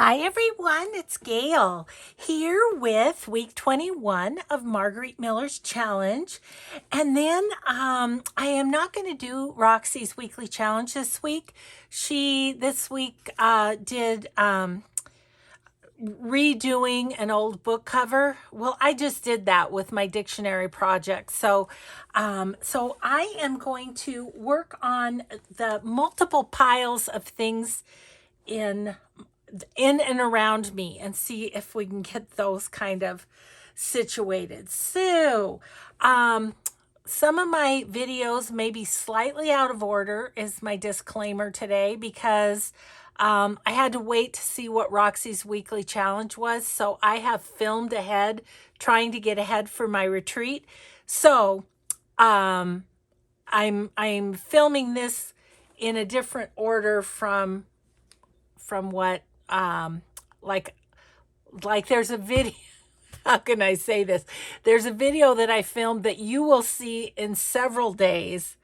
Hi everyone, it's Gayle here with week 21 of Margarete Miller's challenge. And then I am not going to do Roxy's weekly challenge this week. She this week did redoing an old book cover. Well, I just did that with my dictionary project. So I am going to work on the multiple piles of things in and around me and see if we can get those kind of situated. So, some of my videos may be slightly out of order is my disclaimer today because I had to wait to see what Roxy's weekly challenge was. So I have filmed ahead, trying to get ahead for my retreat. So I'm filming this in a different order from what like there's a video. How can I say this? There's a video that I filmed that you will see in several days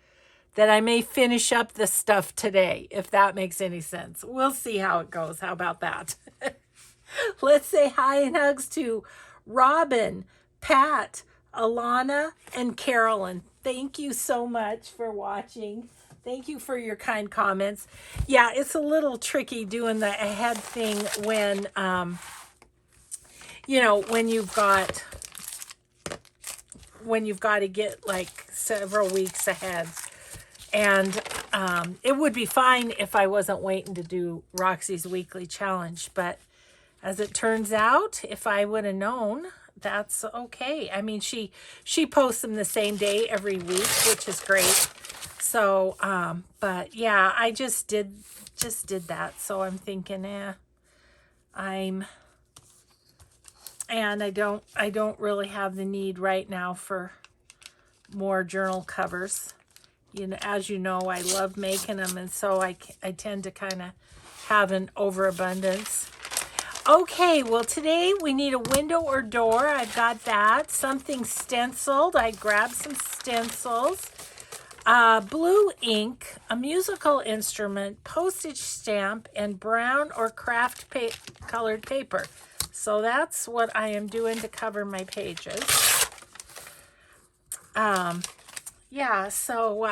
that I may finish up the stuff today, if that makes any sense. We'll see how it goes. How about that? Let's say hi and hugs to Robin, Pat, Alana, and Carolyn. Thank you so much for watching. Thank you for your kind comments. Yeah, it's a little tricky doing the ahead thing when, when you've got to get like several weeks ahead. And it would be fine if I wasn't waiting to do Roxy's weekly challenge. But as it turns out, if I would have known, that's okay. I mean, she posts them the same day every week, which is great. So, but yeah, I just did that. So I'm thinking, I don't really have the need right now for more journal covers. As you know, I love making them, and so I tend to kind of have an overabundance. Okay, well, today we need a window or door. I've got that. Something stenciled. I grabbed some stencils. Blue ink, a musical instrument, postage stamp, and brown or craft colored paper. So that's what I am doing to cover my pages. Yeah, so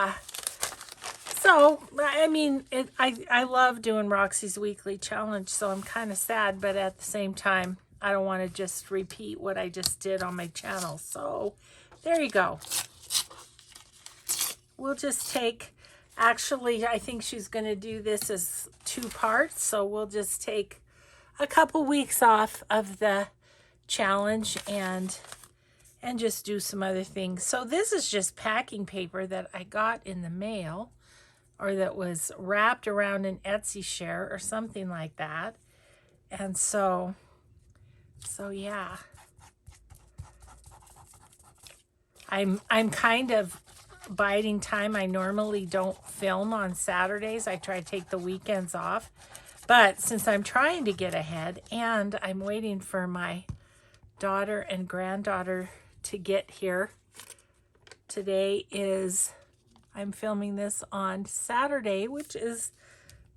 I mean, I love doing Roxy's weekly challenge, so I'm kind of sad, but at the same time, I don't want to just repeat what I just did on my channel. So there you go. We'll just take, actually, I think she's going to do this as 2 parts, so we'll just take a couple weeks off of the challenge and just do some other things. So this is just packing paper that I got in the mail, or that was wrapped around an Etsy share or something like that. And so yeah. I'm kind of biding time. I normally don't film on Saturdays. I try to take the weekends off. But since I'm trying to get ahead and I'm waiting for my daughter and granddaughter to get here, I'm filming this on Saturday, which is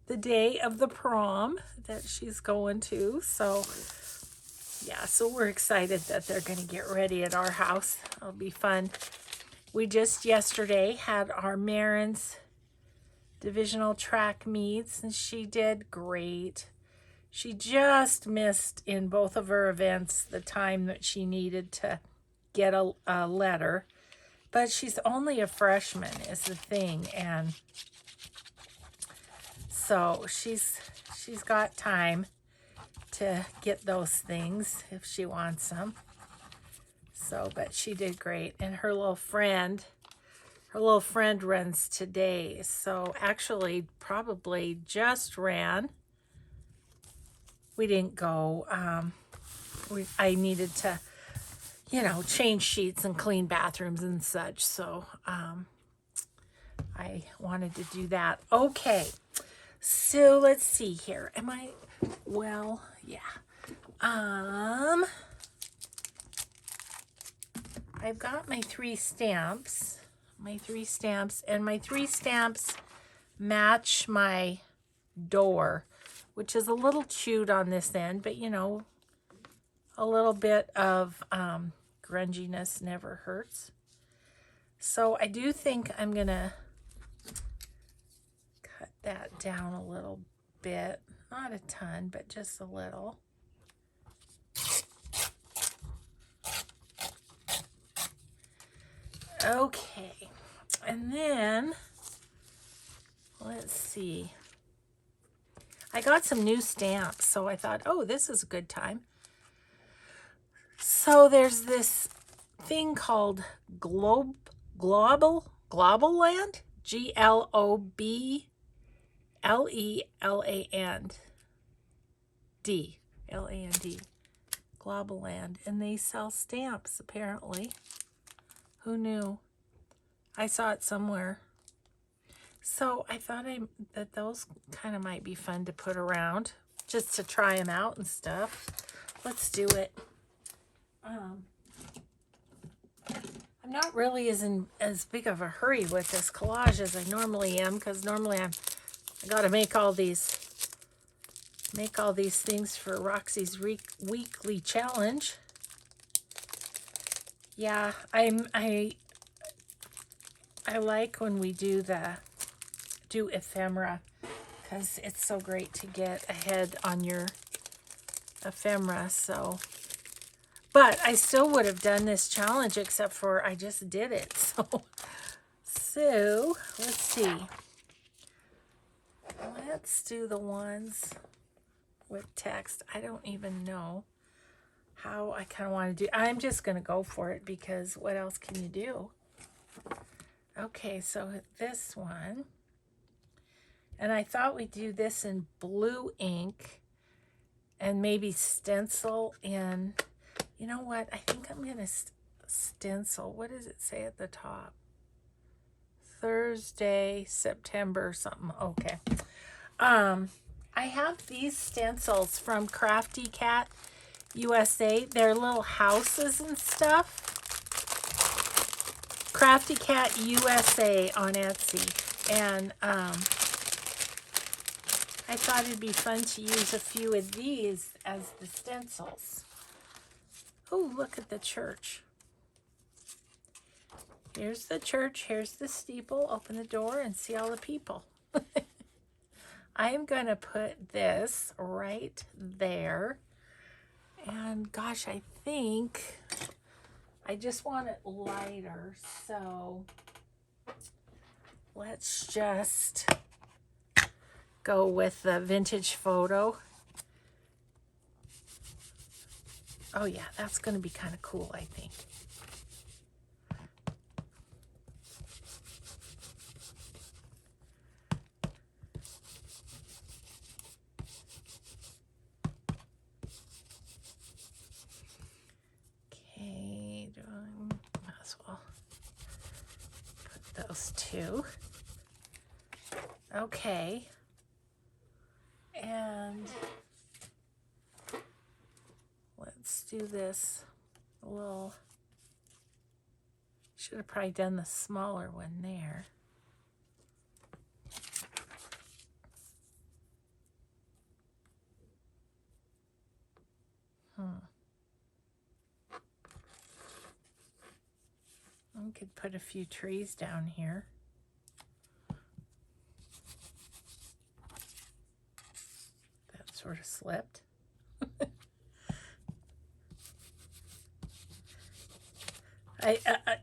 the day of the prom that she's going to. So yeah, so we're excited that they're going to get ready at our house. It'll be fun. We just yesterday had our Marin's divisional track meets, and she did great. She just missed in both of her events the time that she needed to get a letter. But she's only a freshman is the thing, and so she's got time to get those things if she wants them. So, but she did great. And her little friend runs today. So actually probably just ran. We didn't go. I needed to, change sheets and clean bathrooms and such. So I wanted to do that. Okay. So let's see here. Well, yeah. I've got my 3 stamps. And my 3 stamps match my door. which is a little chewed on this end, but you know, a little bit of grunginess never hurts. So I do think I'm gonna cut that down a little bit, not a ton, but just a little. Okay, and then let's see. I got some new stamps, so I thought, oh, this is a good time. So there's this thing called Global Land, GLOBLELAND, Global Land, and they sell stamps apparently. Who knew? I saw it somewhere. So I thought that those kind of might be fun to put around, just to try them out and stuff. Let's do it. I'm not really as big of a hurry with this collage as I normally am, because normally I got to make all these things for Roxy's weekly challenge. Yeah, I like when we do ephemera, because it's so great to get ahead on your ephemera. So, but I still would have done this challenge, except for I just did it. So let's see. Let's do the ones with text. I don't even know how I kind of want to do. I'm just going to go for it, because what else can you do? Okay, so this one, and I thought we'd do this in blue ink and maybe stencil in, you know what, I think I'm going to stencil. What does it say at the top? Thursday, September something. Okay. I have these stencils from Crafty Cat USA. They're little houses and stuff. Crafty Cat USA on Etsy. And I thought it'd be fun to use a few of these as the stencils. Oh, look at the church. Here's the church. Here's the steeple. Open the door and see all the people. I am going to put this right there. And gosh, I think I just want it lighter. So let's just go with the vintage photo. Oh yeah, that's going to be kind of cool, I think. Okay, might as well put those two. Okay. And let's do this a little. Should have probably done the smaller one there. I could put a few trees down here. That sort of slipped.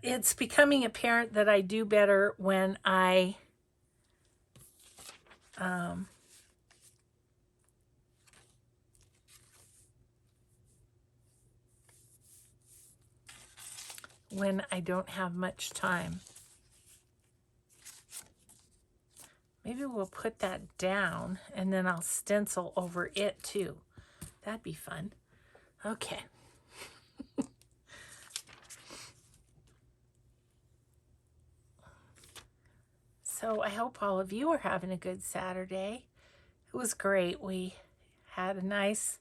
It's becoming apparent that I do better when I don't have much time. Maybe we'll put that down and then I'll stencil over it too. That'd be fun. Okay. So I hope all of you are having a good Saturday. It was great. We had a nice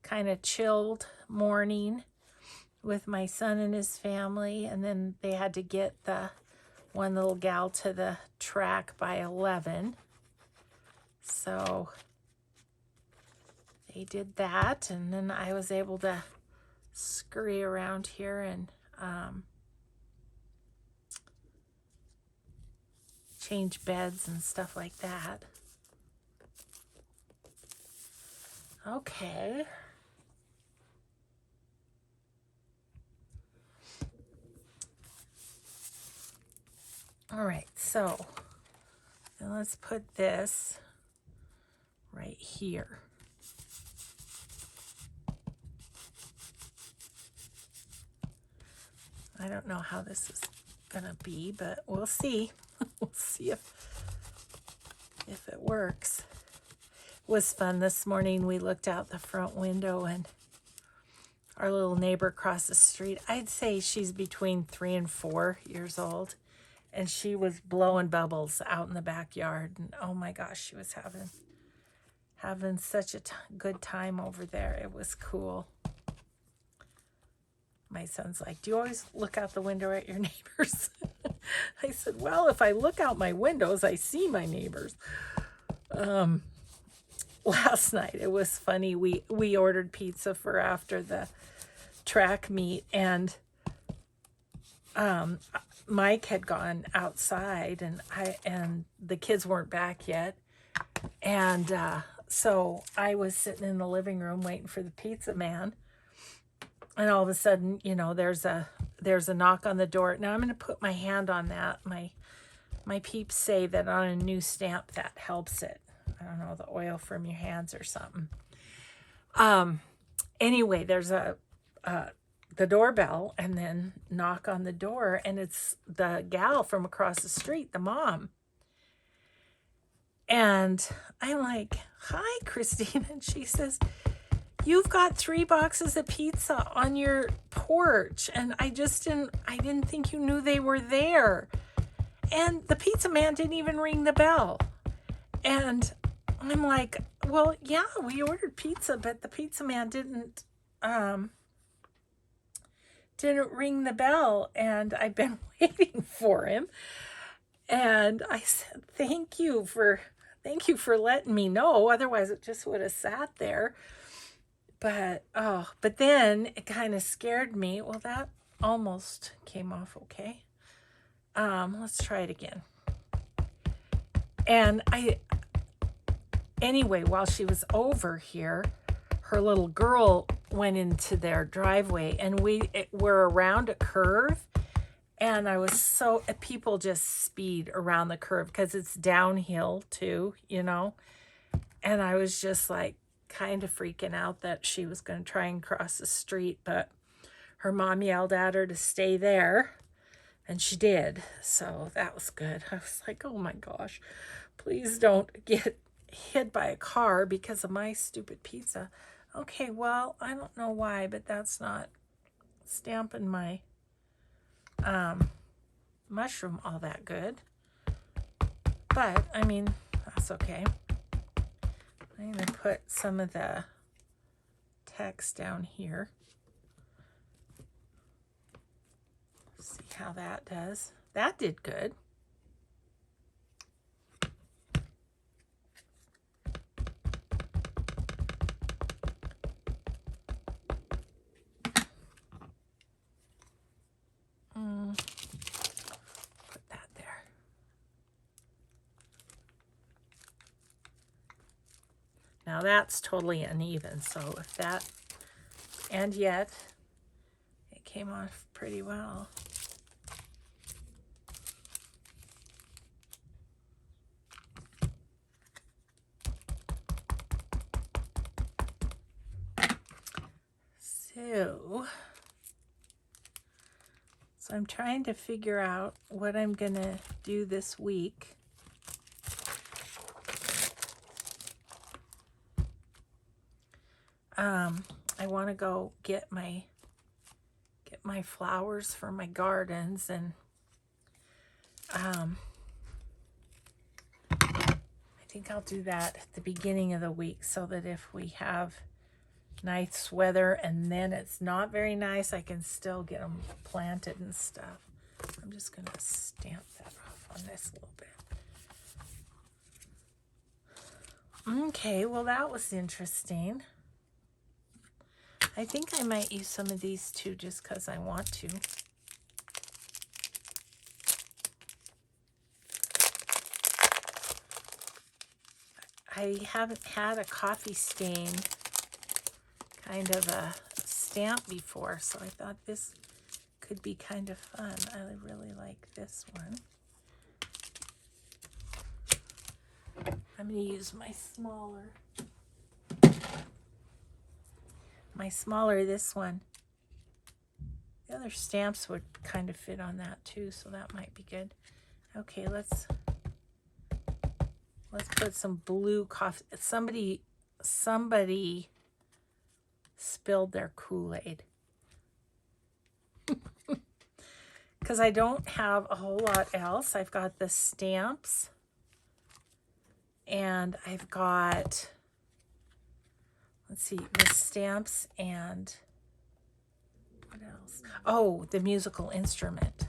kind of chilled morning with my son and his family, and then they had to get the one little gal to the track by 11. So they did that, and then I was able to scurry around here and change beds and stuff like that. Okay. All right, so then let's put this right here. I don't know how this is gonna be, but we'll see. We'll see if it works. It was fun this morning. We looked out the front window and our little neighbor across the street, I'd say she's between 3 and 4 years old, and she was blowing bubbles out in the backyard, and oh my gosh, she was having such a good time over there. It was cool. My son's like, do you always look out the window at your neighbors? I said, well, if I look out my windows, I see my neighbors. Last night, it was funny. We ordered pizza for after the track meet, and Mike had gone outside, and the kids weren't back yet. And so I was sitting in the living room waiting for the pizza man. And all of a sudden, you know, there's a knock on the door. Now I'm going to put my hand on that. My peeps say that on a new stamp that helps it. I don't know, the oil from your hands or something. Anyway, there's the doorbell, and then knock on the door, and it's the gal from across the street, the mom. And I'm like, hi, Christine. And she says, you've got 3 boxes of pizza on your porch, and I didn't think you knew they were there. And the pizza man didn't even ring the bell. And I'm like, well, yeah, we ordered pizza, but the pizza man didn't ring the bell, and I've been waiting for him. And I said, thank you for letting me know. Otherwise it just would have sat there. But then it kind of scared me. Well, that almost came off okay. Let's try it again. And anyway, while she was over here, her little girl went into their driveway, and we're around a curve, and people just speed around the curve because it's downhill too, you know. And I was just like kind of freaking out that she was going to try and cross the street, but her mom yelled at her to stay there, and she did. So that was good. I was like, oh my gosh, please don't get hit by a car because of my stupid pizza. Okay, well, I don't know why, but that's not stamping my mushroom all that good. But, I mean, that's okay. I'm going to put some of the text down here. See how that does. That did good. Put that there. Now that's totally uneven, so if that, and yet it came off pretty well. So I'm trying to figure out what I'm gonna do this week. I want to go get my flowers for my gardens, and I think I'll do that at the beginning of the week so that if we have nice weather and then it's not very nice, I can still get them planted and stuff. I'm just going to stamp that off on this a little bit. Okay, well, that was interesting. I think I might use some of these too, just because I want to. I haven't had a coffee stain kind of a stamp before, so I thought this could be kind of fun. I really like this one. I'm going to use my smaller, this one. The other stamps would kind of fit on that too, so that might be good. Okay, let's put some blue coffee. Somebody spilled their Kool-Aid. Because I don't have a whole lot else. I've got the stamps. And I've got, let's see, the stamps and what else? Oh, the musical instrument.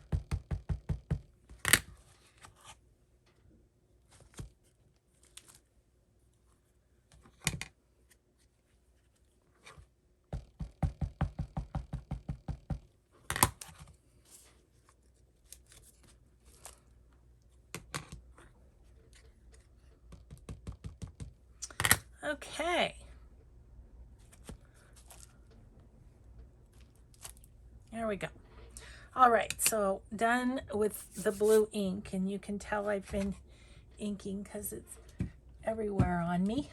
Okay. There we go. All right, so done with the blue ink, and you can tell I've been inking because it's everywhere on me.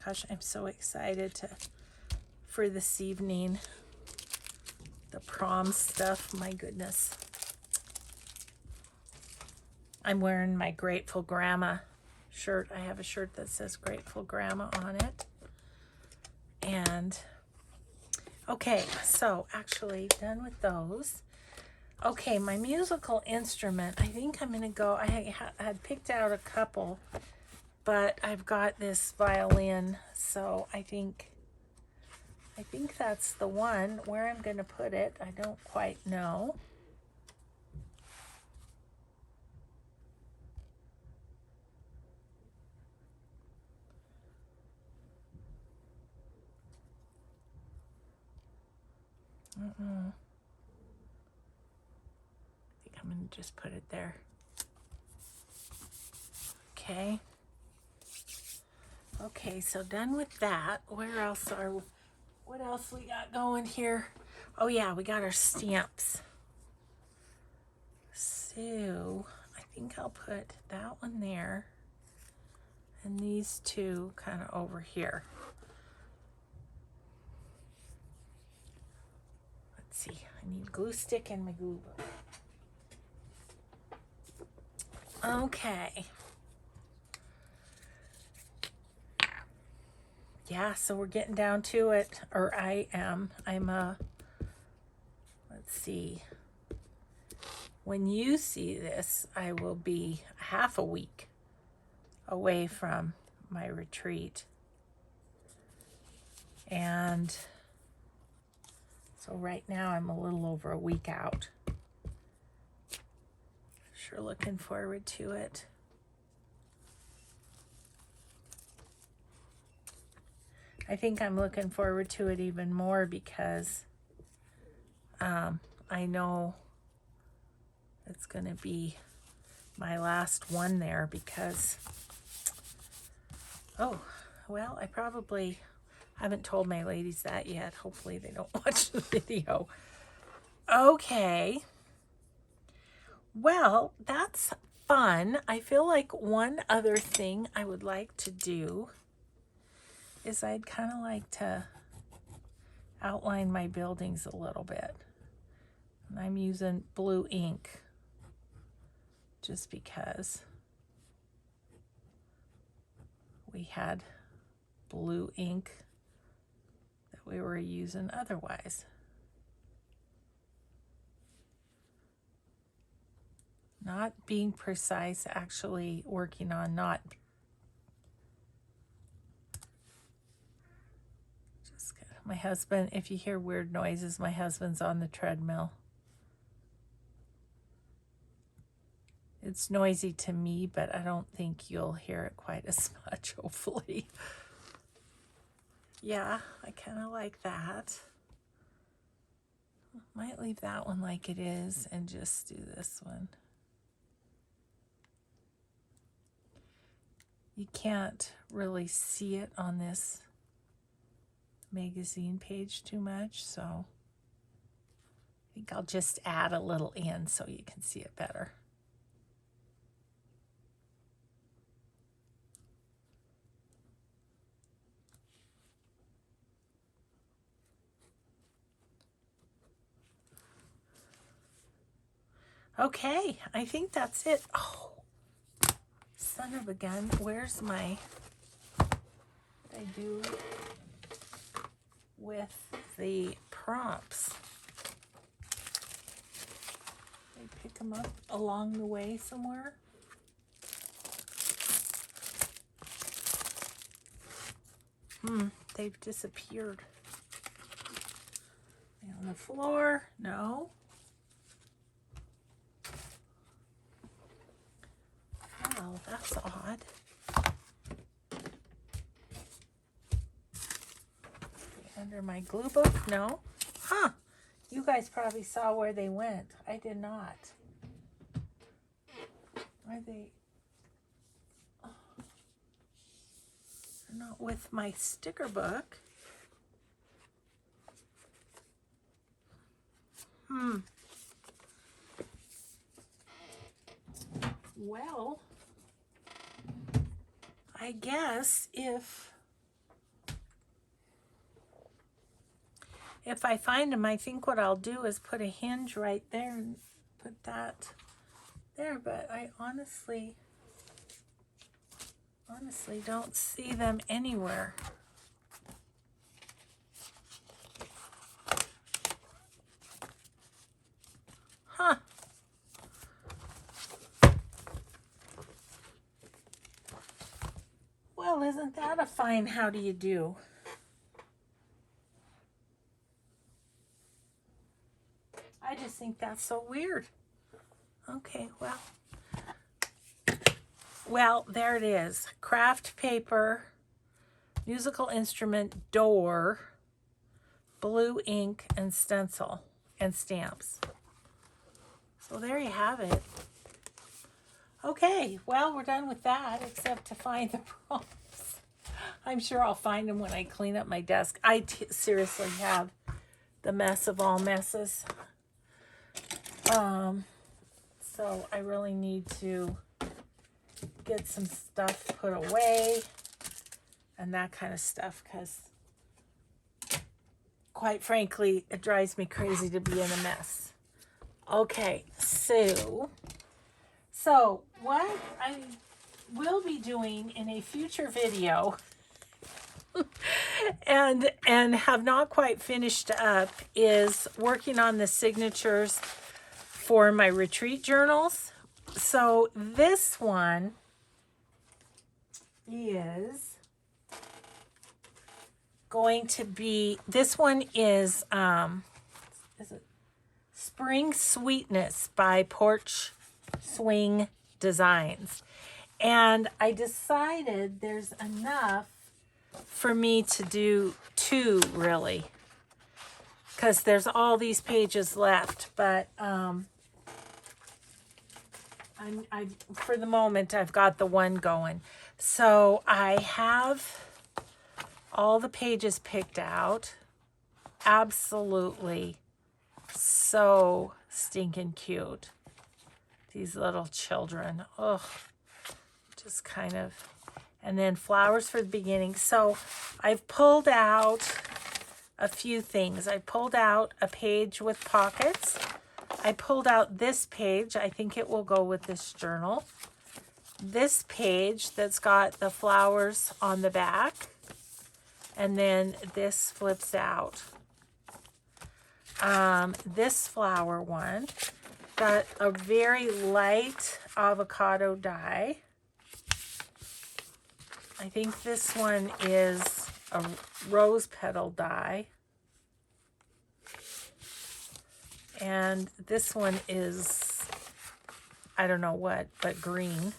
Gosh, I'm so excited for this evening. The prom stuff, my goodness. I'm wearing my Grateful Grandma shirt. I have a shirt that says Grateful Grandma on it. And okay, so actually done with those. Okay, my musical instrument, I think I'm gonna go, I had picked out a couple, but I've got this violin, so I think that's the one. Where I'm gonna put it, I don't quite know. I think I'm going to just put it there. Okay. Okay, so done with that. What else we got going here? Oh yeah, we got our stamps. So I think I'll put that one there and these two kind of over here. See, I need glue stick and my glue book. Okay. Yeah, so we're getting down to it, or I am. Let's see. When you see this, I will be half a week away from my retreat. And so right now I'm a little over a week out. Sure looking forward to it. I think I'm looking forward to it even more because I know it's going to be my last one there because, oh, well, I probably haven't told my ladies that yet. Hopefully they don't watch the video. Okay. Well, that's fun. I feel like one other thing I would like to do is I'd kind of like to outline my buildings a little bit. And I'm using blue ink just because we had blue ink that we were using otherwise. Not being precise, actually working on not. My husband, if you hear weird noises, my husband's on the treadmill. It's noisy to me, but I don't think you'll hear it quite as much, hopefully. Yeah, I kind of like that. Might leave that one like it is and just do this one. You can't really see it on this magazine page too much, so I think I'll just add a little in so you can see it better. Okay, I think that's it. Oh, son of a gun, where's my, what I do with the prompts? I pick them up along the way somewhere. They've disappeared. On the floor, no. Oh, that's odd. Under my glue book, no. Huh, you guys probably saw where they went. I did not. Are they? Oh, they're not with my sticker book. Well, I guess if I find them, I think what I'll do is put a hinge right there and put that there, but I honestly don't see them anywhere. Huh. Well, isn't that a fine how do you do? I just think that's so weird. Okay, well, there it is. Craft paper, musical instrument, door, blue ink, and stencil, and stamps. So there you have it. Okay, well, we're done with that, except to find the prompts. I'm sure I'll find them when I clean up my desk. I seriously have the mess of all messes. So I really need to get some stuff put away and that kind of stuff, because quite frankly, it drives me crazy to be in a mess. Okay, so what I will be doing in a future video and have not quite finished up is working on the signatures for my retreat journals. So this one is going to be, this one is it Spring Sweetness by Porch Swing Designs. And I decided there's enough for me to do two, really, because there's all these pages left, but for the moment I've got the one going. So I have all the pages picked out. Absolutely so stinking cute. These little children. Ugh. Just kind of. And then flowers for the beginning. So I've pulled out a few things. I pulled out a page with pockets. I pulled out this page. I think it will go with this journal. This page that's got the flowers on the back. And then this flips out. This flower one got a very light avocado dye. I think this one is a rose petal dye. And this one is I don't know what, but green.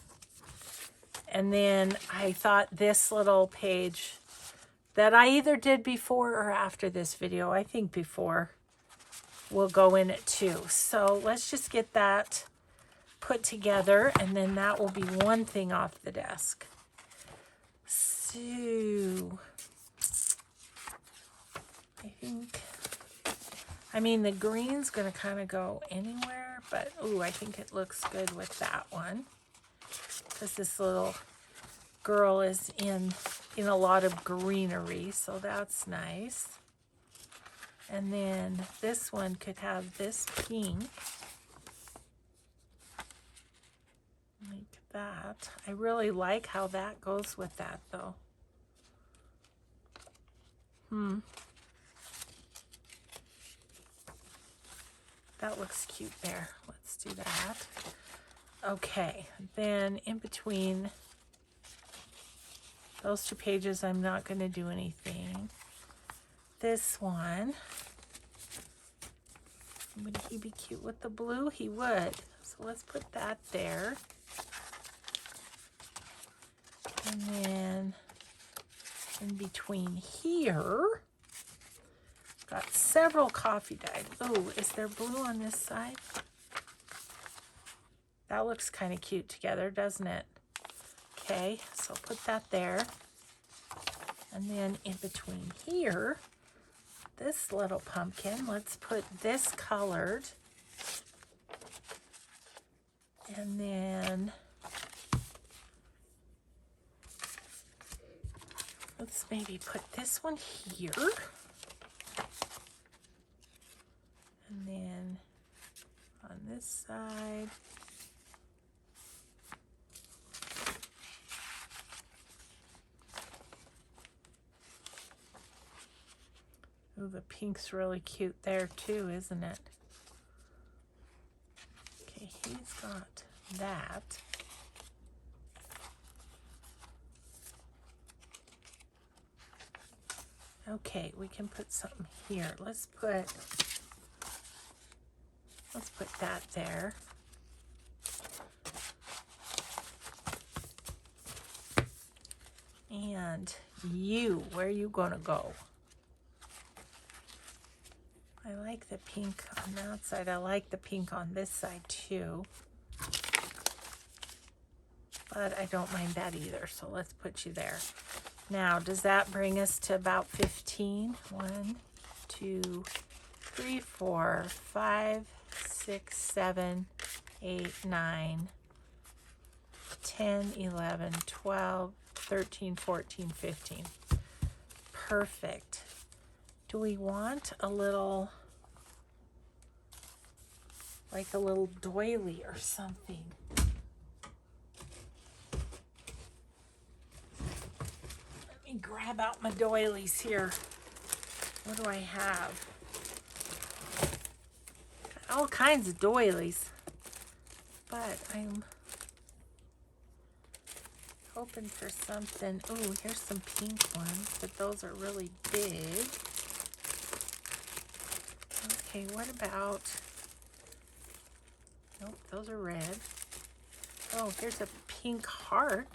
And then I thought this little page that I either did before or after this video, I think before, will go in it too. So let's just get that put together, and then that will be one thing off the desk. So I think, I mean, the green's going to kind of go anywhere, but ooh, I think it looks good with that one, because this little girl is in a lot of greenery, so that's nice. And then this one could have this pink, like that. I really like how that goes with that, though. That looks cute there. Let's do that. Okay, then in between those two pages, I'm not going to do anything. This one, would he be cute with the blue? He would. So let's put that there. And then in between here, got several coffee dyed. Oh, is there blue on this side? That looks kind of cute together, doesn't it? Okay, so put that there. And then in between here, this little pumpkin, let's put this colored. And then let's maybe put this one here. And then on this side, ooh, the pink's really cute there too, isn't it? Okay, he's got that. Okay, we can put something here. Let's put that there. And you, where are you gonna go? I like the pink on that side. I like the pink on this side too. But I don't mind that either, so let's put you there. Now, does that bring us to about 15? 1, 2, 3, 4, 5, 6, 7, 8, 9, 10, 11, 12, 13, 14, 15. Perfect. Do we want a little, like a little doily or something? Let me grab out my doilies here. What do I have? Got all kinds of doilies, but I'm hoping for something. Oh, here's some pink ones, but those are really big. Okay, what about, nope, those are red. Oh, here's a pink heart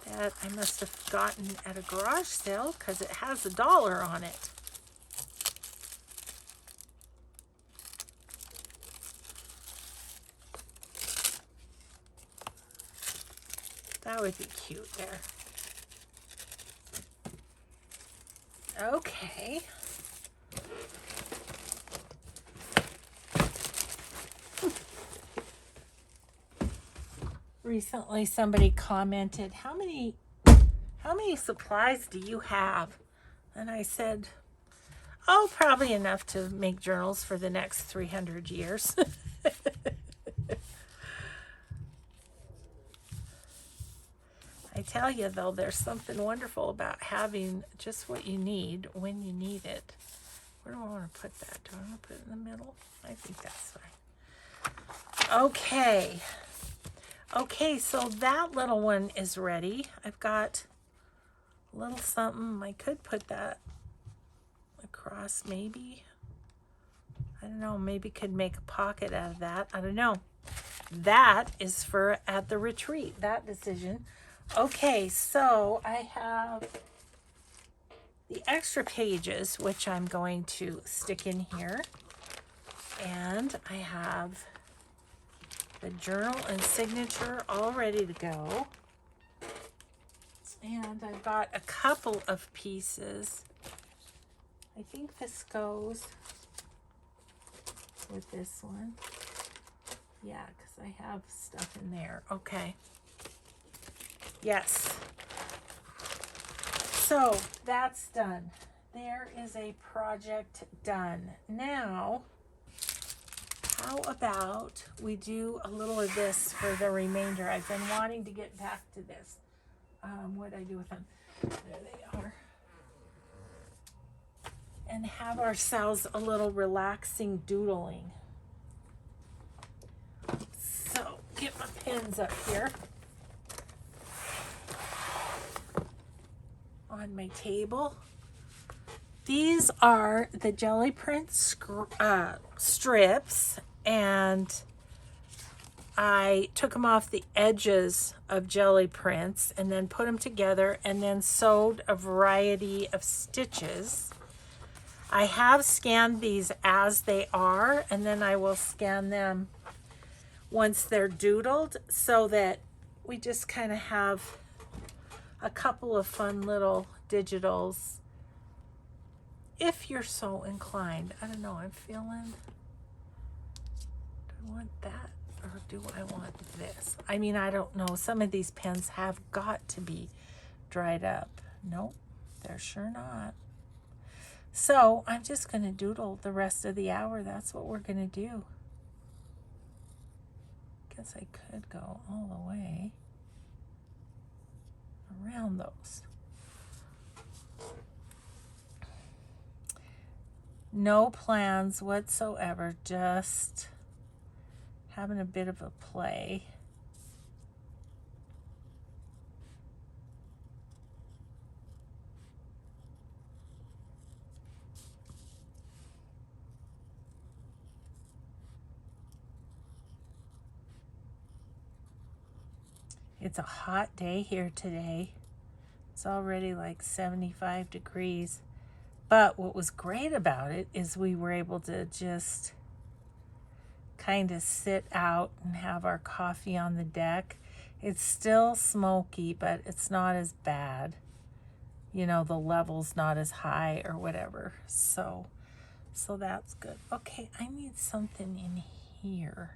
that I must have gotten at a garage sale because it has $1 on it. That would be cute there. Okay. Recently somebody commented, how many supplies do you have? And I said, oh, probably enough to make journals for the next 300 years. I tell you though, there's something wonderful about having just what you need when you need it. Where do I want to put that? Do I want to put it in the middle? I think that's fine. Okay. Okay, so that little one is ready. I've got a little something. I could put that across maybe. I don't know, maybe could make a pocket out of that. I don't know. that is for at the retreat, that decision. Okay, so I have the extra pages, which I'm going to stick in here. And I have the journal and signature all ready to go. And I've got a couple of pieces. I think this goes with this one. Yeah, because I have stuff in there. Okay. Yes. So that's done. There is a project done. Now, how about we do a little of this for the remainder? I've been wanting to get back to this. What did I do with them? There they are. And have ourselves a little relaxing doodling. So, get my pens up here on my table. These are the jelly print strips, and I took them off the edges of jelly prints and then put them together and then sewed a variety of stitches. I have scanned these as they are, and then I will scan them once they're doodled so that we just kind of have a couple of fun little digitals if you're so inclined. I don't know, I'm feeling, do I want that or do I want this? I mean, I don't know. Some of these pens have got to be dried up. Nope, they're sure not. So I'm just going to doodle the rest of the hour. That's what we're going to do. Guess I could go all the way around those. No plans whatsoever, just having a bit of a play. It's a hot day here today. It's already like 75 degrees. But what was great about it is we were able to just kind of sit out and have our coffee on the deck. It's still smoky, but it's not as bad. You know, the level's not as high or whatever. So that's good. Okay, I need something in here.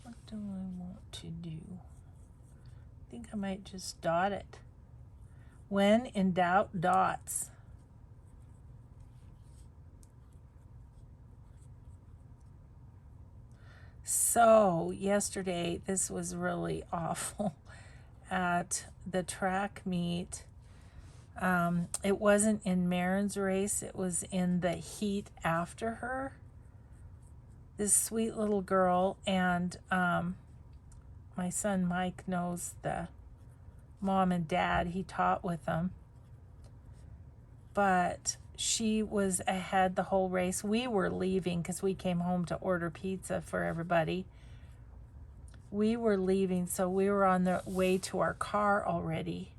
What do I want to do? I think I might just dot it. When in doubt, dots. So yesterday, this was really awful at the track meet. It wasn't in Marin's race. It was in the heat after her. This sweet little girl, and my son Mike knows the mom and dad. He taught with them. But she was ahead the whole race. We were leaving because we came home to order pizza for everybody. We were leaving, so we were on the way to our car already.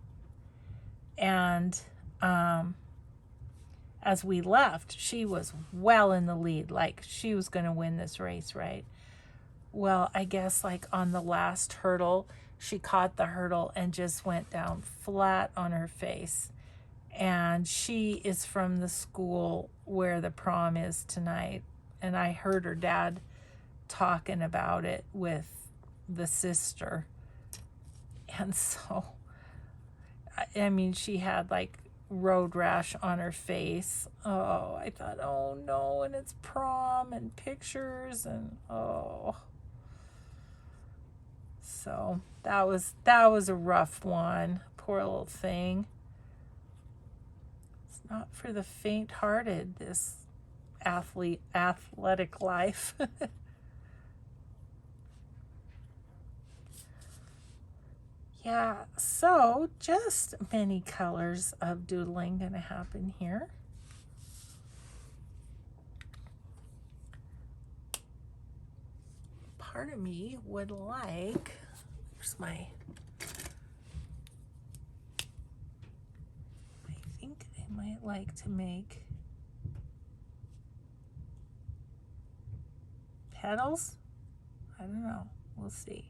And as we left, she was well in the lead, like she was going to win this race, right? Well, I guess like on the last hurdle, she caught the hurdle and just went down flat on her face. And she is from the school where the prom is tonight. And I heard her dad talking about it with the sister. And so, I mean, she had like road rash on her face. Oh, I thought, oh no, and it's prom and pictures and oh. So that was a rough one. Poor little thing. It's not for the faint-hearted, this athletic life. Yeah, so just many colors of doodling gonna happen here. part of me would like, where's my, I think I might like to make petals. I don't know, we'll see.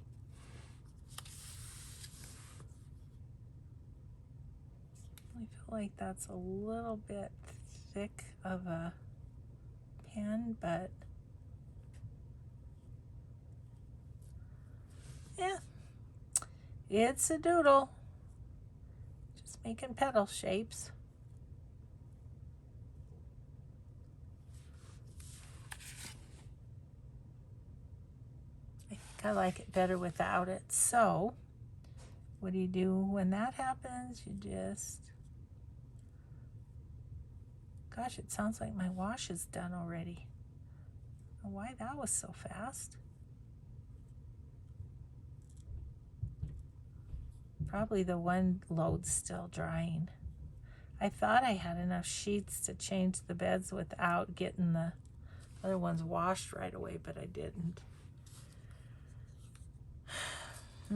I feel like that's a little bit thick of a pen, but yeah, it's a doodle. Just making petal shapes. I think I like it better without it. So what do you do when that happens? You just, gosh, it sounds like my wash is done already. I don't know why that was so fast. Probably the one load's still drying. I thought I had enough sheets to change the beds without getting the other ones washed right away, but I didn't.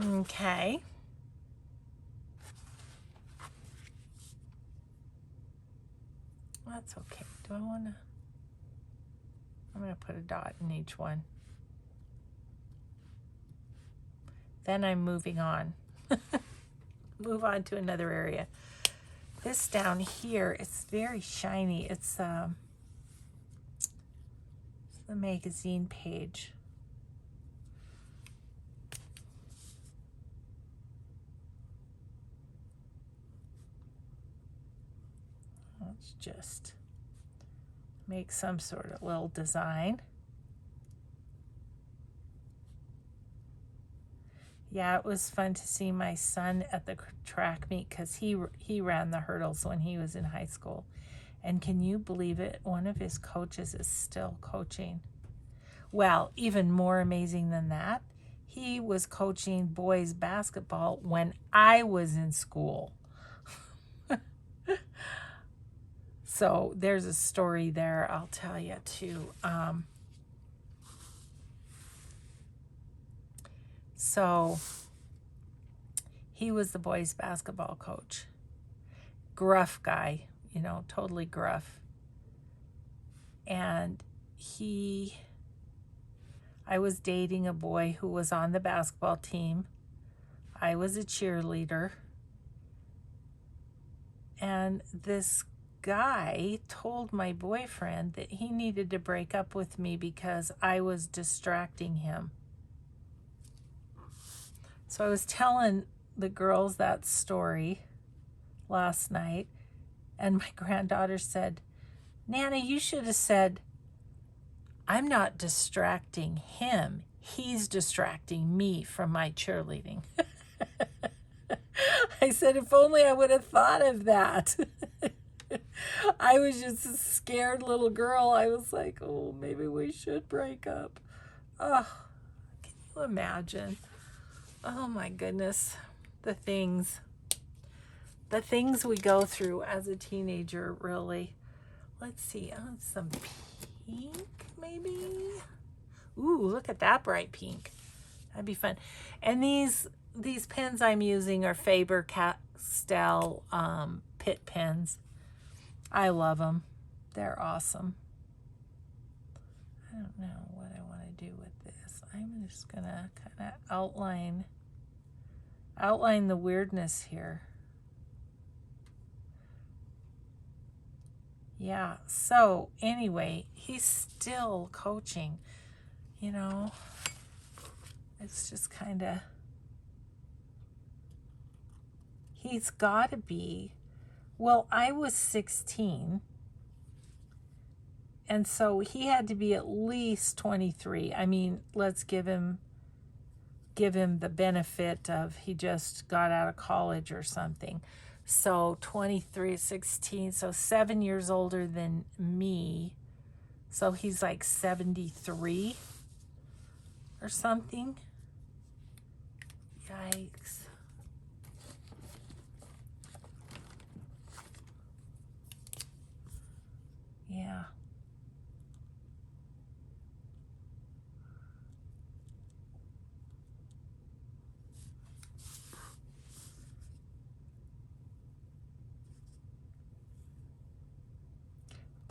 Okay. That's okay. Do I want to? I'm going to put a dot in each one. Then I'm moving on. Move on to another area. This down here, it's very shiny. It's the magazine page. Let's just make some sort of little design. Yeah, it was fun to see my son at the track meet because he ran the hurdles when he was in high school. And can you believe it? One of his coaches is still coaching. Well, even more amazing than that, he was coaching boys basketball when I was in school. So there's a story there I'll tell you too. So he was the boys basketball coach. Gruff guy, you know, totally gruff. And I was dating a boy who was on the basketball team. I was a cheerleader. And this guy told my boyfriend that he needed to break up with me because I was distracting him. So I was telling the girls that story last night, and my granddaughter said, Nana, you should have said, I'm not distracting him. He's distracting me from my cheerleading. I said, if only I would have thought of that. I was just a scared little girl. I was like, oh, maybe we should break up. Oh, can you imagine? Oh my goodness, the things we go through as a teenager, really. Let's see, some pink maybe? Ooh, look at that bright pink. That'd be fun. And these pens I'm using are Faber-Castell Pitt pens. I love them. They're awesome. I don't know what I want to do with this. I'm just gonna kind of outline the weirdness here. Yeah, so anyway, he's still coaching, you know. It's just kind of, he's got to be, well, I was 16, and so he had to be at least 23. I mean, let's give him the benefit of he just got out of college or something. So 23, 16, so 7 years older than me. So he's like 73 or something. Yikes. Yeah.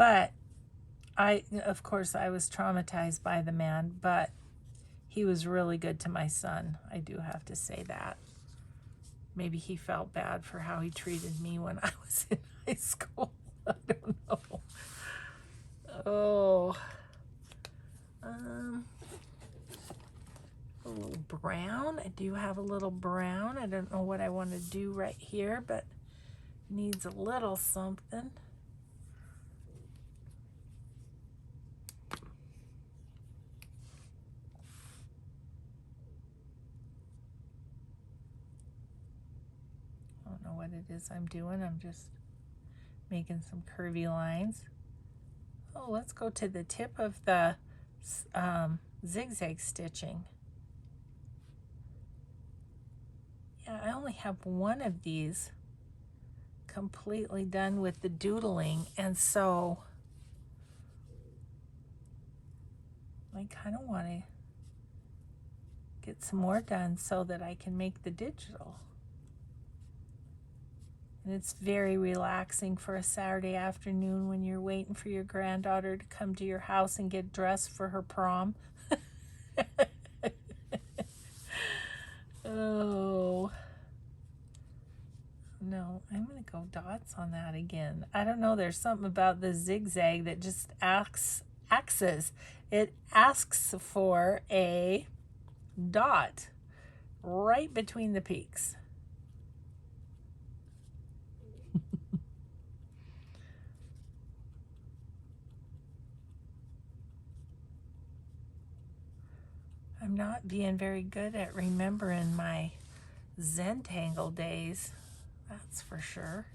But of course, I was traumatized by the man, but he was really good to my son. I do have to say that. Maybe he felt bad for how he treated me when I was in high school. I don't know. Oh. A little brown. I do have a little brown. I don't know what I want to do right here, but needs a little something. I don't know what it is I'm doing. I'm just making some curvy lines. Oh, let's go to the tip of the zigzag stitching. Yeah, I only have one of these completely done with the doodling, and so I kind of want to get some more done so that I can make the digital. And it's very relaxing for a Saturday afternoon when you're waiting for your granddaughter to come to your house and get dressed for her prom. Oh. No, I'm going to go dots on that again. I don't know. There's something about the zigzag that just axes. It asks for a dot right between the peaks. I'm not being very good at remembering my Zentangle days. That's for sure.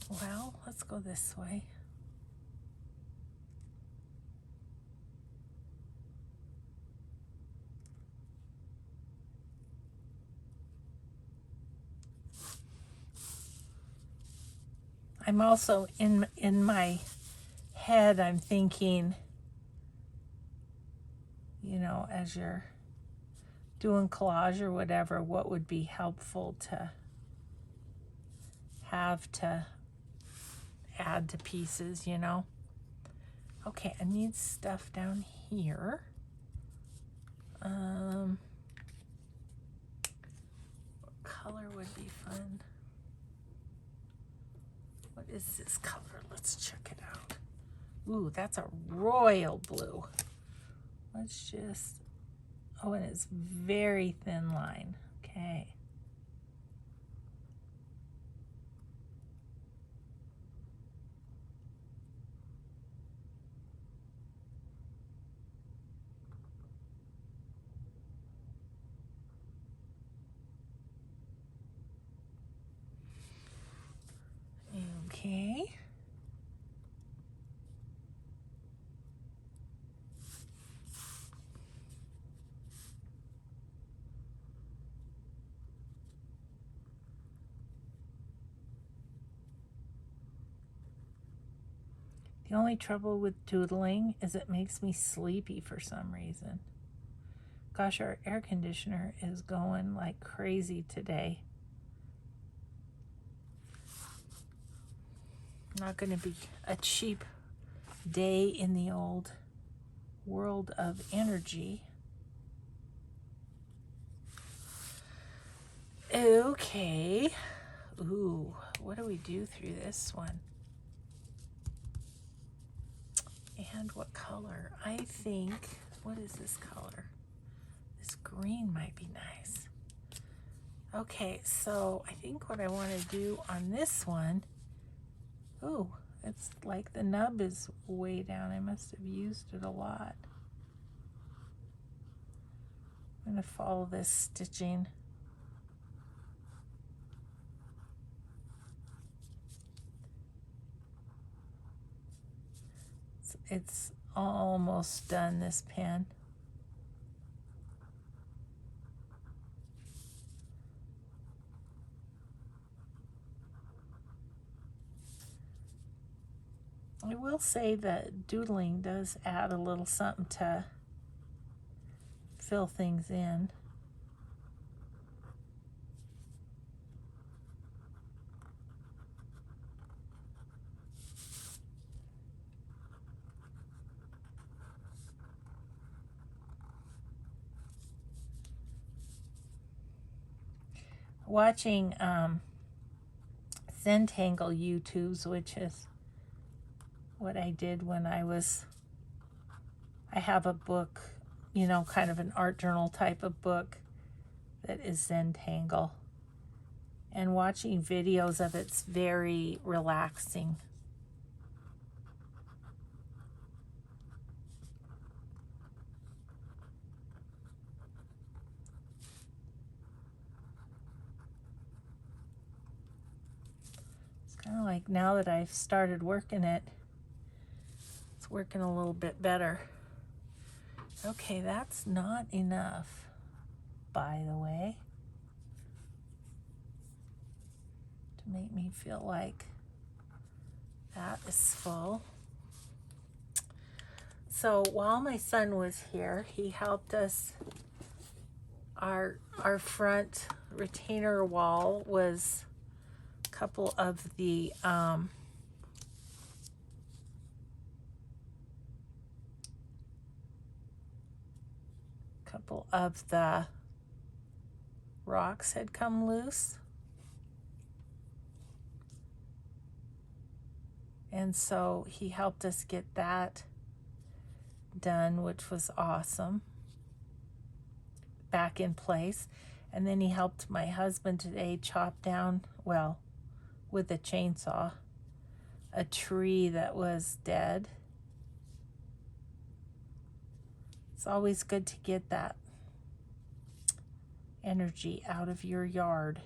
Well, let's go this way. I'm also in my head, I'm thinking, you know, as you're doing collage or whatever, what would be helpful to have to add to pieces, you know? Okay, I need stuff down here. What color would be fun? What is this color? Let's check it out. Ooh, that's a royal blue. Let's just, oh, and it's very thin line. Okay. Okay. The only trouble with doodling is it makes me sleepy for some reason. Gosh, our air conditioner is going like crazy today. Not going to be a cheap day in the old world of energy. Okay. Ooh, what do we do through this one? And what color? I think, what is this color? This green might be nice. Okay, so I think what I want to do on this one, ooh, it's like the nub is way down. I must have used it a lot. I'm going to follow this stitching. It's almost done, this pen. I will say that doodling does add a little something to fill things in. watching Zentangle YouTubes, which is what I did when I have a book, you know, kind of an art journal type of book that is Zentangle. And watching videos of it's very relaxing. It's kind of like now that I've started working it, it's working a little bit better. Okay, that's not enough, by the way, to make me feel like that is full. So while my son was here, he helped us. Our front retainer wall was a couple of the rocks had come loose. And so he helped us get that done, which was awesome, back in place. And then he helped my husband today chop down, well, with a chainsaw, a tree that was dead. It's always good to get that energy out of your yard.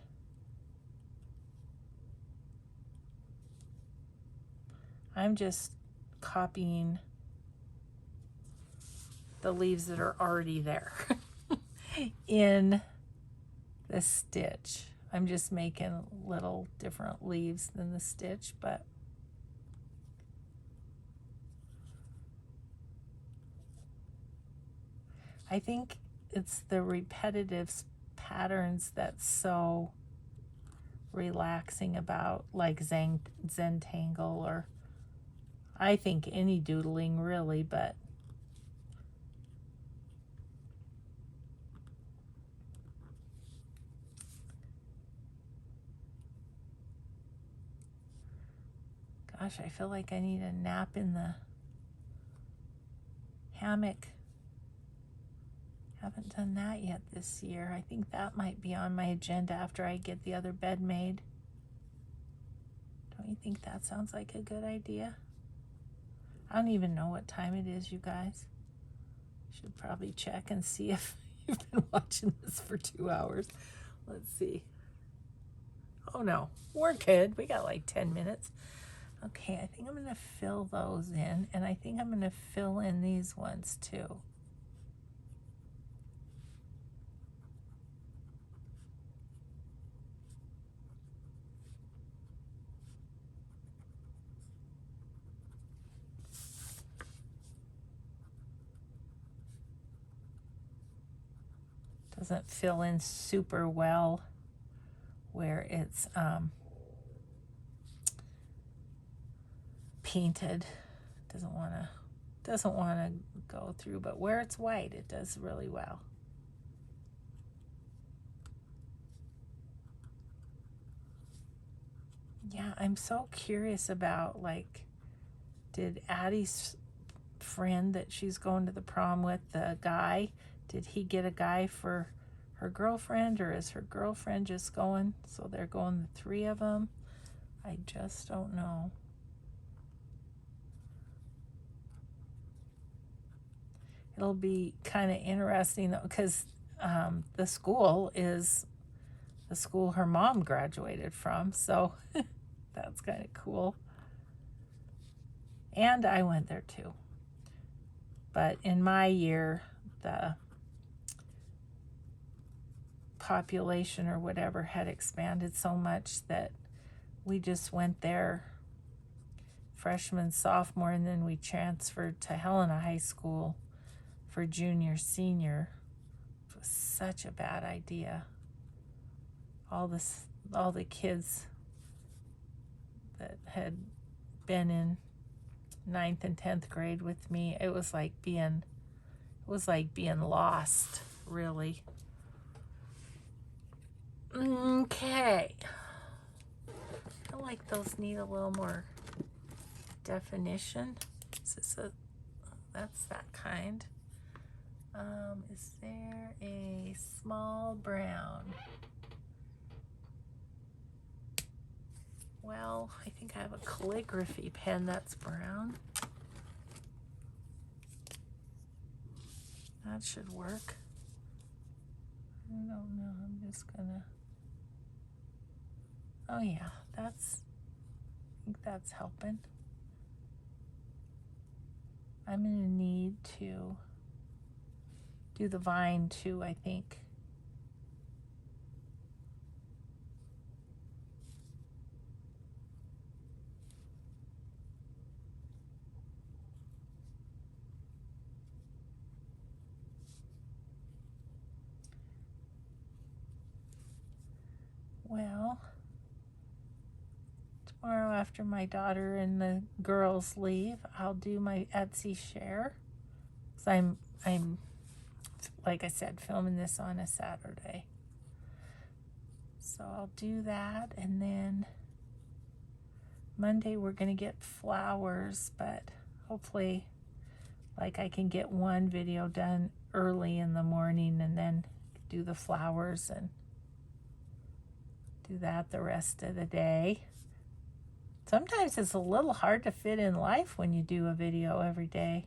I'm just copying the leaves that are already there in the stitch. I'm just making little different leaves than the stitch, but I think it's the repetitive patterns that's so relaxing about, like Zentangle, or I think any doodling really, but gosh, I feel like I need a nap in the hammock. Haven't done that yet this year. I think that might be on my agenda after I get the other bed made. Don't you think that sounds like a good idea? I don't even know what time it is, you guys. Should probably check and see if you've been watching this for 2 hours. Let's see. Oh no, we're good. We got like 10 minutes. Okay, I think I'm going to fill those in, and I think I'm going to fill in these ones too. Doesn't fill in super well where it's painted. Doesn't want to go through, but where it's white, it does really well. Yeah, I'm so curious about, like, did Addie's friend that she's going to the prom with, the guy, did he get a guy for her girlfriend, or is her girlfriend just going? So they're going, the 3 of them? I just don't know. It'll be kind of interesting though, because the school is the school her mom graduated from, so that's kind of cool. And I went there too. But in my year, the population or whatever had expanded so much that we just went there freshman, sophomore, and then we transferred to Helena High School for junior, senior. It was such a bad idea. All the kids that had been in 9th and 10th grade with me, it was like being lost, really. Okay. I feel like those need a little more definition. Is this a, that's that kind. Is there a small brown? Well, I think I have a calligraphy pen that's brown. That should work. I don't know, I'm just gonna, oh yeah, that's, I think that's helping. I'm gonna need to do the vine too, I think. Well, tomorrow after my daughter and the girls leave, I'll do my Etsy share. 'Cause I'm, like I said, filming this on a Saturday. So I'll do that, and then Monday we're gonna get flowers, but hopefully, like, I can get one video done early in the morning and then do the flowers and do that the rest of the day. Sometimes it's a little hard to fit in life when you do a video every day.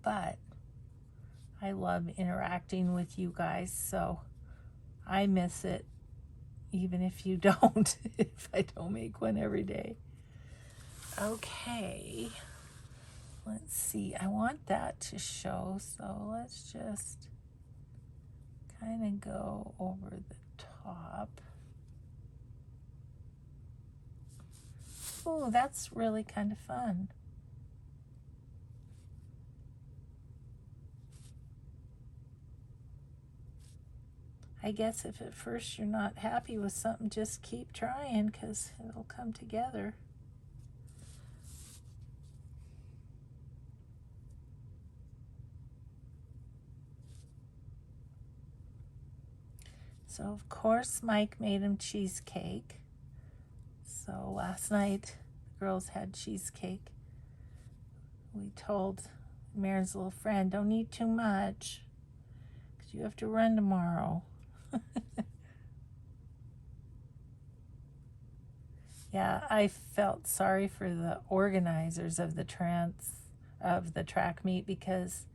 But I love interacting with you guys, so I miss it even if you don't, if I don't make one every day. Okay, let's see, I want that to show, so let's just kind of go over the top. Oh, that's really kind of fun. I guess if at first you're not happy with something, just keep trying, because it'll come together. So of course Mike made him cheesecake. So last night the girls had cheesecake. We told Mary's little friend, don't eat too much because you have to run tomorrow. Yeah, I felt sorry for the organizers of the track meet, because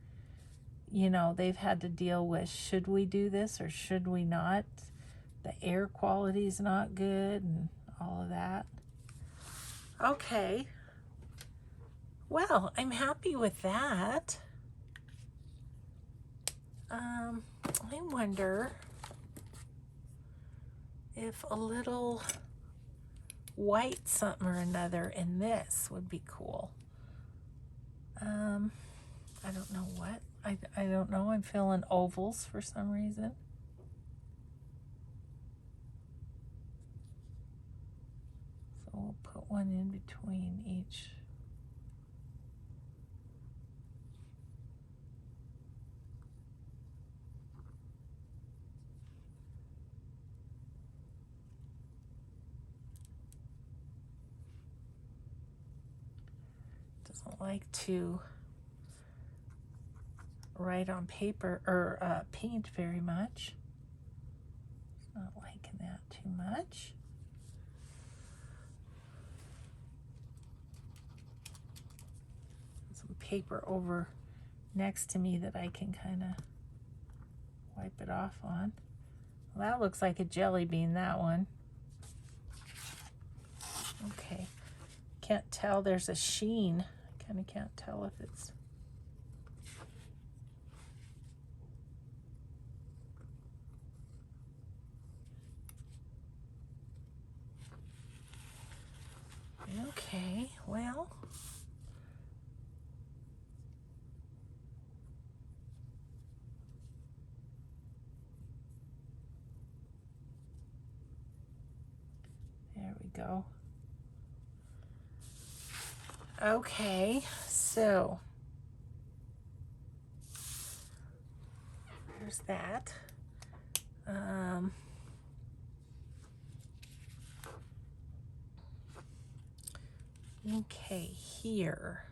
you know, they've had to deal with, should we do this or should we not? The air quality is not good and all of that. Okay. Well, I'm happy with that. I wonder if a little white something or another in this would be cool. I don't know what. I don't know. I'm feeling ovals for some reason. So we'll put one in between each. Doesn't like to write on paper or paint very much. Not liking that too much. Some paper over next to me that I can kind of wipe it off on. Well, that looks like a jelly bean, that one. Okay, can't tell, there's a sheen. I kind of can't tell if it's okay. Well, there we go. Okay, so there's that. Okay, here.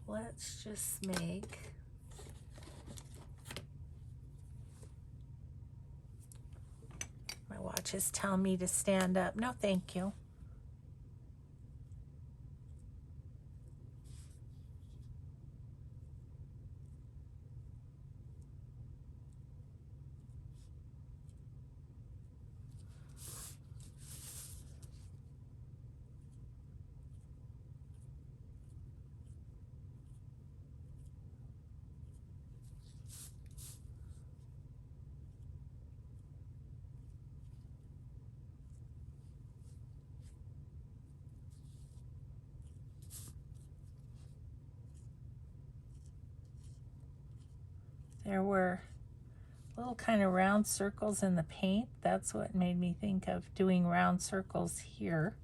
Let's just make my watch is telling me to stand up. No, thank you. There were little kind of round circles in the paint. That's what made me think of doing round circles here.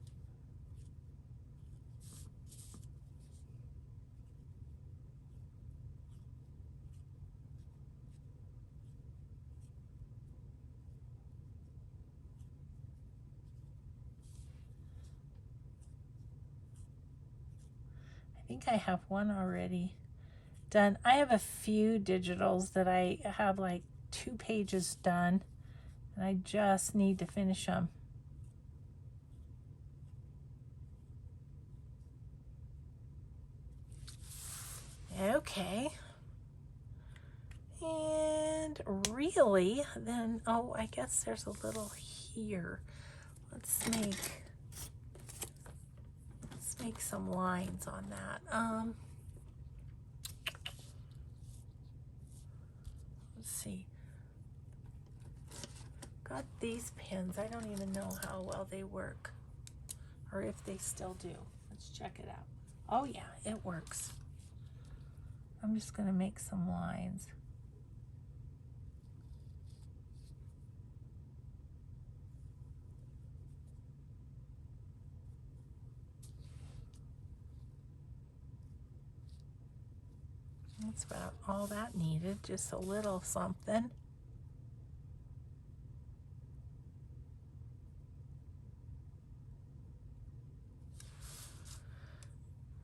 I think I have one already done. I have a few digitals that I have like 2 pages done, and I just need to finish them. Okay. And really, then, oh, I guess there's a little here. Let's make some lines on that. Let's see. Got these pins. I don't even know how well they work, or if they still do. Let's check it out. Oh yeah, it works. I'm just gonna make some lines. That's about all that needed, just a little something.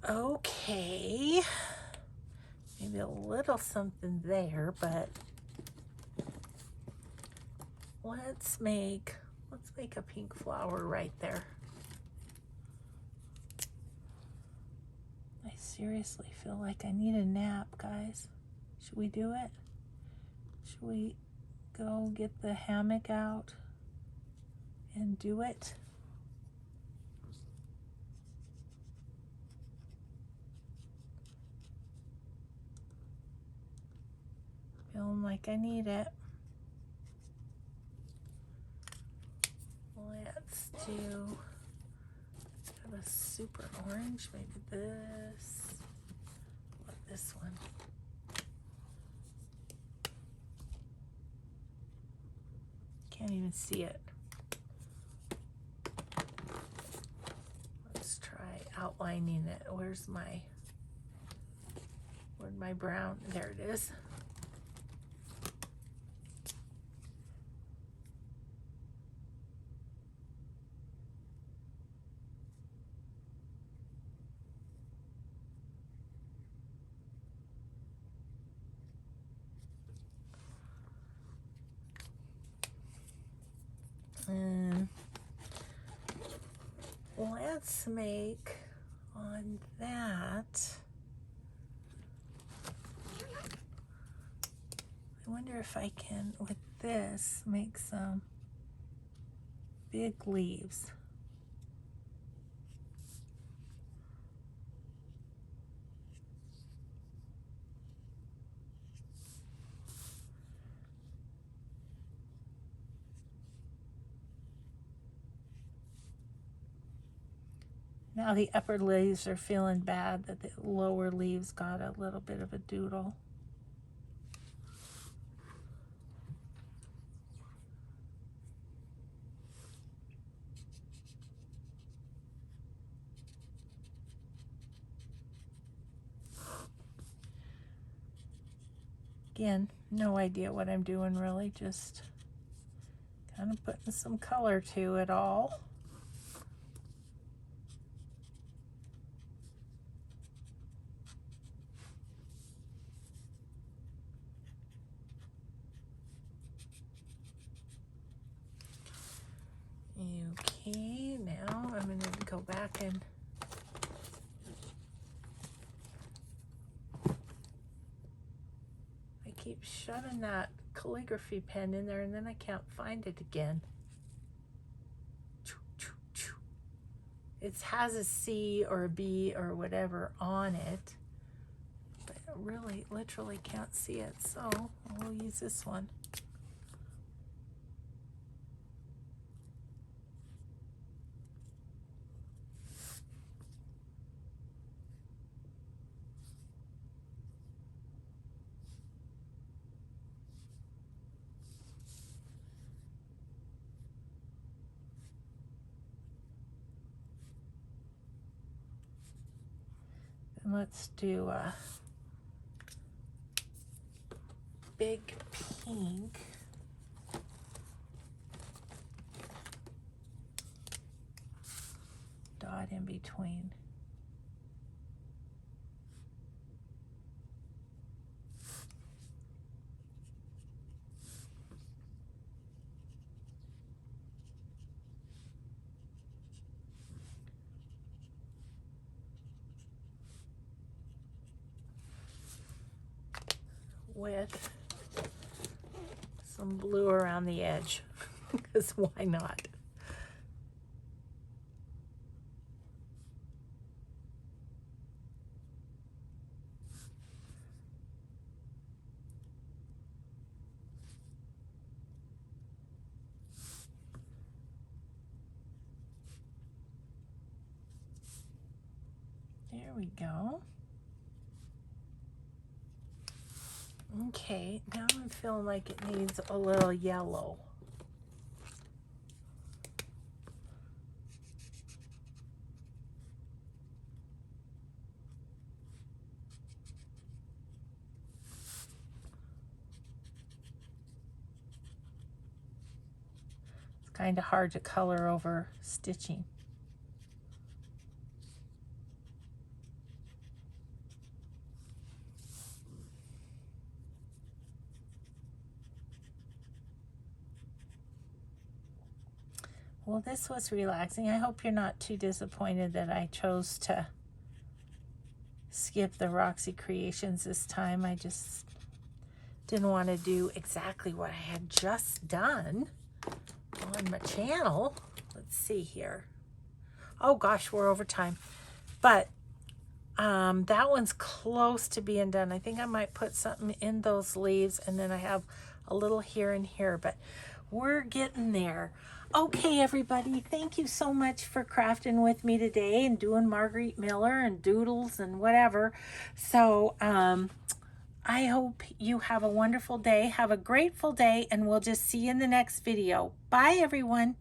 Okay, maybe a little something there, but let's make a pink flower right there. I seriously feel like I need a nap, guys. Should we do it? Should we go get the hammock out and do it? Feeling like I need it. Let's do a super orange, maybe this. What, this one? Can't even see it. Let's try outlining it. Where'd my brown? There it is. And let's make on that. I wonder if I can, with this, make some big leaves. Now the upper leaves are feeling bad that the lower leaves got a little bit of a doodle. Again, no idea what I'm doing really, just kind of putting some color to it all. Okay, now I'm going to go back and I keep shoving that calligraphy pen in there and then I can't find it again. It has a C or a B or whatever on it, but I really literally can't see it, so we'll use this one. And let's do a big pink. Dot in between. With some blue around the edge, because why not? There we go. Okay, now I'm feeling like it needs a little yellow. It's kind of hard to color over stitching. Well, this was relaxing. I hope you're not too disappointed that I chose to skip the Roxy Creations this time. I just didn't want to do exactly what I had just done on my channel. Let's see here. Oh gosh, we're over time. But that one's close to being done. I think I might put something in those leaves, and then I have a little here and here, but we're getting there. Okay, everybody, thank you so much for crafting with me today and doing Margarete Miller and doodles and whatever. So I hope you have a wonderful day. Have a grateful day, and we'll just see you in the next video. Bye, everyone.